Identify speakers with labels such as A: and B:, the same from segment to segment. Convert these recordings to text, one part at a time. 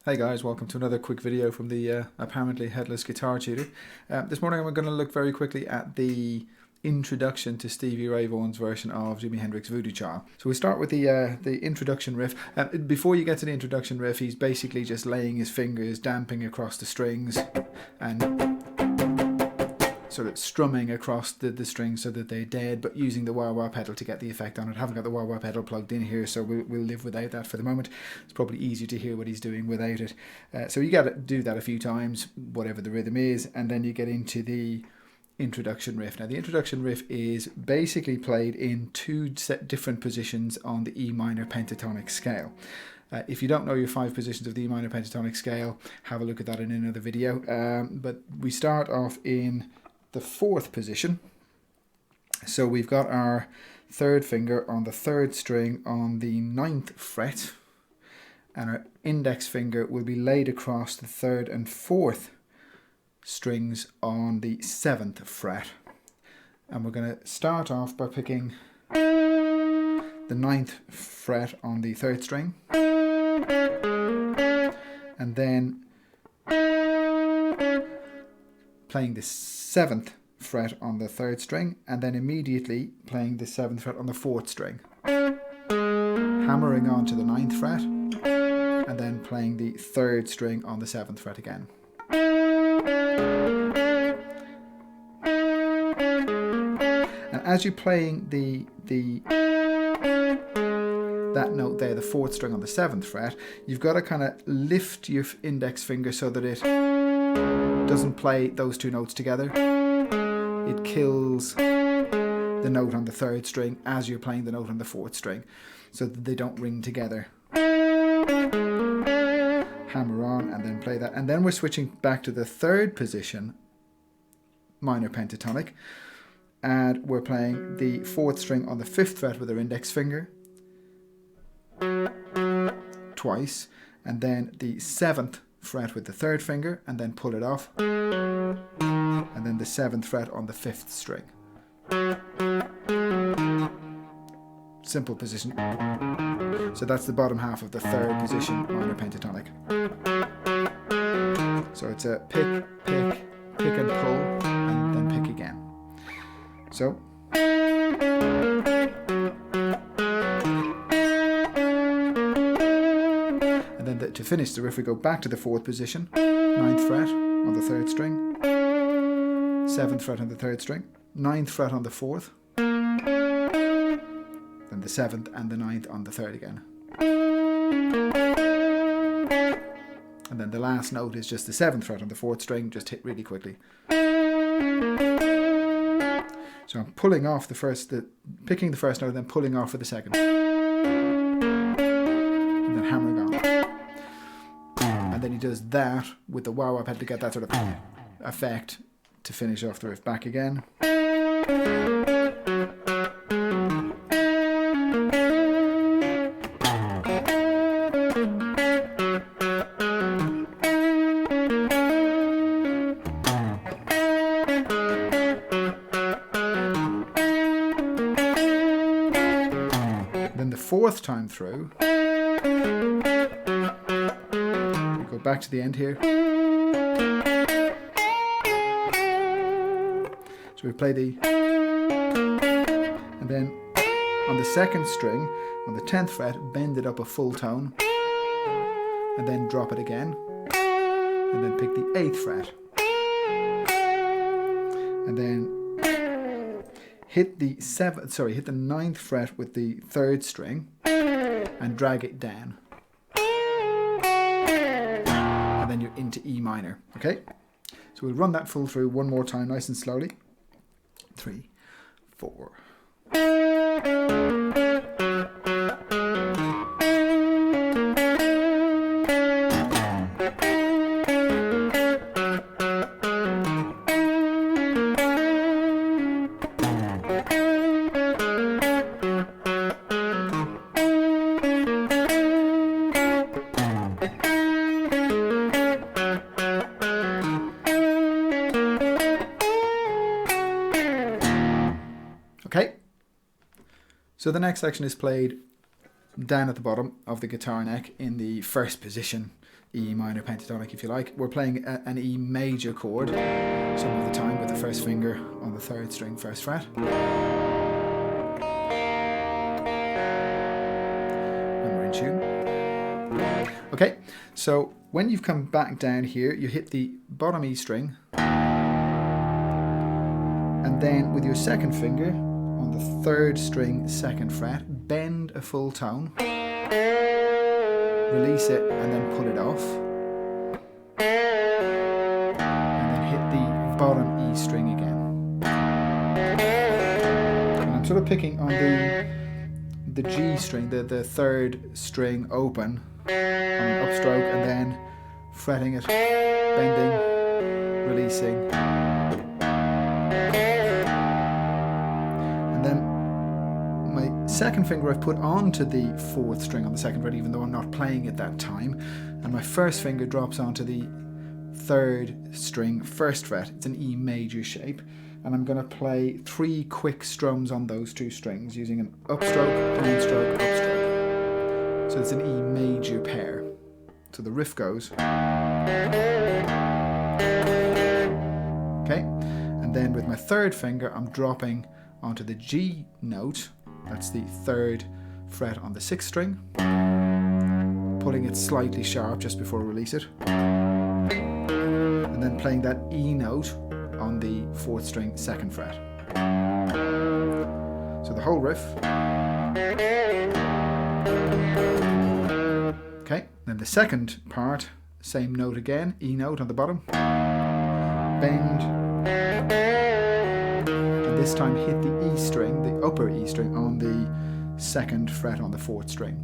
A: Hey guys, welcome to another quick video from the apparently headless guitar tutor. This morning I'm going to look very quickly at the introduction to Stevie Ray Vaughan's version of Jimi Hendrix Voodoo Chile. So we start with the introduction riff. Before you get to the introduction riff, he's basically just laying his fingers, damping across the strings and sort of strumming across the strings so that they're dead, but using the wah-wah pedal to get the effect on it. I haven't got the wah-wah pedal plugged in here, so we'll live without that for the moment. It's probably easier to hear what he's doing without it. So you got to do that a few times, whatever the rhythm is, and then you get into the introduction riff. Now the introduction riff is basically played in two different positions on the E minor pentatonic scale. If you don't know your 5 positions of the E minor pentatonic scale, have a look at that in another video. But we start off in the 4th position. So we've got our 3rd finger on the 3rd string on the 9th fret, and our index finger will be laid across the 3rd and 4th strings on the 7th fret. And we're going to start off by picking the 9th fret on the 3rd string, and then playing the 7th fret on the 3rd string, and then immediately playing the 7th fret on the 4th string, hammering on to the 9th fret, and then playing the 3rd string on the 7th fret again. And as you're playing that note there, the 4th string on the 7th fret, you've got to kind of lift your index finger so that it doesn't play those 2 notes together. It kills the note on the 3rd string as you're playing the note on the 4th string, so that they don't ring together. Hammer on and then play that, and then we're switching back to the 3rd position minor pentatonic, and we're playing the 4th string on the 5th fret with our index finger twice, and then the 7th fret with the 3rd finger, and then pull it off, and then the 7th fret on the 5th string. Simple position. So that's the bottom half of the 3rd position minor pentatonic. So it's a pick, pick, pick and pull, and then pick again. So and then to finish the riff, we go back to the 4th position, 9th fret on the 3rd string, 7th fret on the 3rd string, 9th fret on the 4th, then the 7th and the 9th on the 3rd again. And then the last note is just the 7th fret on the 4th string, just hit really quickly. So I'm pulling off picking the first note, then pulling off for the 2nd. And then hammering on. And then he does that with the wah-wah pedal to get that sort of effect to finish off the riff. Back again. Then the 4th time through, we go back to the end here. So we play and then on the 2nd string, on the 10th fret, bend it up a full tone, and then drop it again, and then pick the 8th fret, and then hit the 9th fret with the 3rd string, and drag it down, and then you're into E minor. Okay, so we'll run that full through one more time, nice and slowly. 3, 4. Okay, so the next section is played down at the bottom of the guitar neck in the 1st position E minor pentatonic if you like. We're playing an E major chord some of the time with the first finger on the 3rd string, 1st fret. When we're in tune. Okay, so when you've come back down here, you hit the bottom E string, and then with your 2nd finger on the 3rd string, 2nd fret, bend a full tone, release it, and then pull it off, and then hit the bottom E string again. And I'm sort of picking on the G string, the 3rd string open on an upstroke, and then fretting it, bending, releasing, and then my 2nd finger I've put onto the 4th string on the 2nd fret, even though I'm not playing at that time, and my 1st finger drops onto the 3rd string, 1st fret. It's an E major shape, and I'm going to play 3 quick strums on those 2 strings using an upstroke, downstroke, upstroke. So it's an E major pair. So the riff goes. Okay, and then with my 3rd finger I'm dropping onto the G note. That's the 3rd fret on the 6th string, pulling it slightly sharp just before I release it, and then playing that E note on the 4th string, 2nd fret. So the whole riff. Okay, then the 2nd part, same note again, E note on the bottom, bend, and this time hit the E string, the upper E string, on the 2nd fret on the 4th string.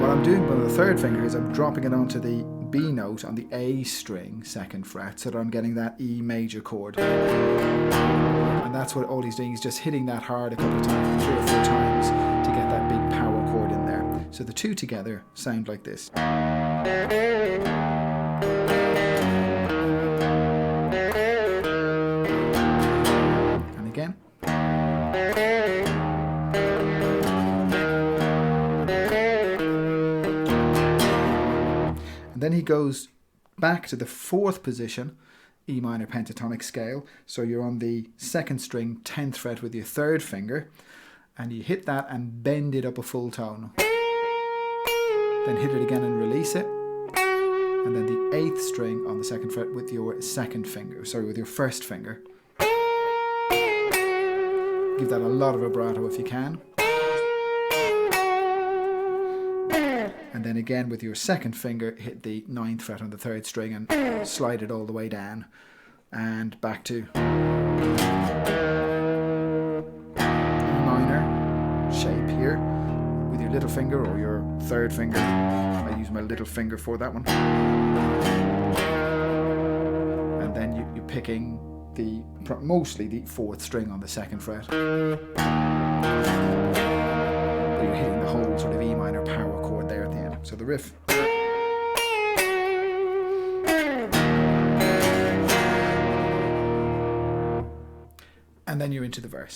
A: What I'm doing with the 3rd finger is I'm dropping it onto the B note on the A string, 2nd fret, so that I'm getting that E major chord. And that's what all he's doing, is just hitting that hard a couple of times, 3 or 4 times, to get that big power chord in there. So the 2 together sound like this. And again. And then he goes back to the 4th position, E minor pentatonic scale. So you're on the 2nd string, 10th fret with your 3rd finger, and you hit that and bend it up a full tone. Then hit it again and release it. And then the 8th string on the 2nd fret with your 2nd finger, with your 1st finger. Give that a lot of vibrato if you can. And then again with your 2nd finger, hit the 9th fret on the 3rd string and slide it all the way down. And back to E minor shape here with your little finger or your 3rd finger. I use my little finger for that one. And then you're picking mostly the 4th string on the 2nd fret. But you're hitting the whole sort of E minor power chord there at the end. So the riff. And then you're into the verse.